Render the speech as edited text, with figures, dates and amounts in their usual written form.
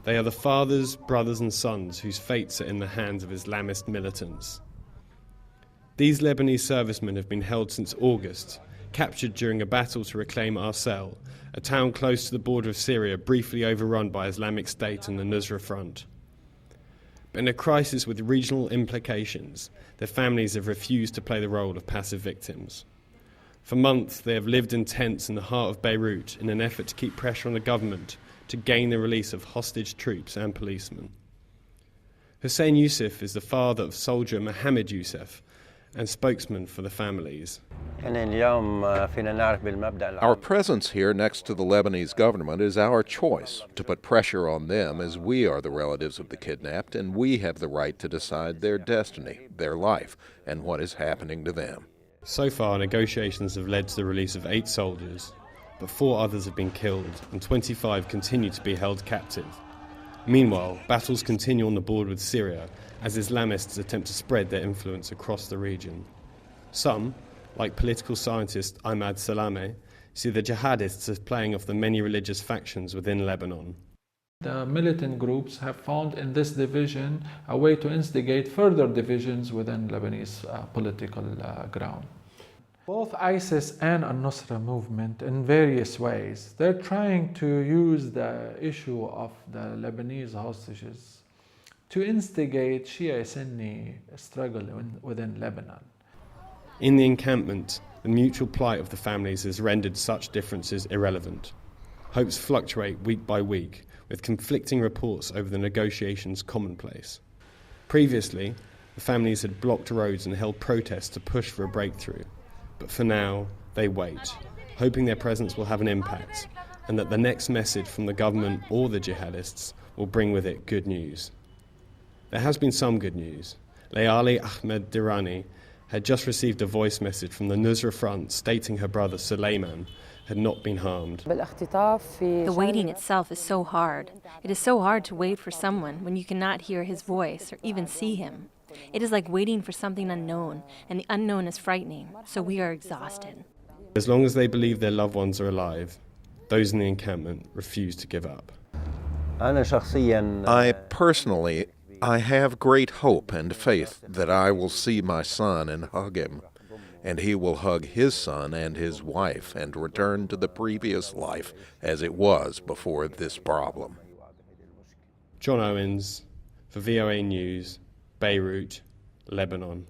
They are the fathers, brothers and sons whose fates are in the hands of Islamist militants. These Lebanese servicemen have been held since August, captured during a battle to reclaim Arsal, a town close to the border of Syria briefly overrun by Islamic State and the Nusra Front. But in a crisis with regional implications, their families have refused to play the role of passive victims. For months, they have lived in tents in the heart of Beirut in an effort to keep pressure on the government to gain the release of hostage troops and policemen. Hussein Youssef is the father of soldier Mohammed Youssef and spokesman for the families. Our presence here next to the Lebanese government is our choice to put pressure on them, as we are the relatives of the kidnapped and we have the right to decide their destiny, their life, and what is happening to them. So far, negotiations have led to the release of 8 soldiers, but 4 others have been killed and 25 continue to be held captive. Meanwhile, battles continue on the border with Syria as Islamists attempt to spread their influence across the region. Some, like political scientist Ahmad Salameh, see the jihadists as playing off the many religious factions within Lebanon. The militant groups have found in this division a way to instigate further divisions within Lebanese political ground. Both ISIS and al-Nusra movement, in various ways, they're trying to use the issue of the Lebanese hostages to instigate Shia-Sunni struggle within Lebanon. In the encampment, the mutual plight of the families has rendered such differences irrelevant. Hopes fluctuate week by week, with conflicting reports over the negotiations commonplace. Previously, the families had blocked roads and held protests to push for a breakthrough. But for now, they wait, hoping their presence will have an impact, and that the next message from the government or the jihadists will bring with it good news. There has been some good news. Layali Ahmed Dirani had just received a voice message from the Nusra Front stating her brother Suleiman had not been harmed. The waiting itself is so hard. It is so hard to wait for someone when you cannot hear his voice or even see him. It is like waiting for something unknown, and the unknown is frightening, so we are exhausted. As long as they believe their loved ones are alive, those in the encampment refuse to give up. I have great hope and faith that I will see my son and hug him, and he will hug his son and his wife and return to the previous life as it was before this problem. John Owens, for VOA News, Beirut, Lebanon.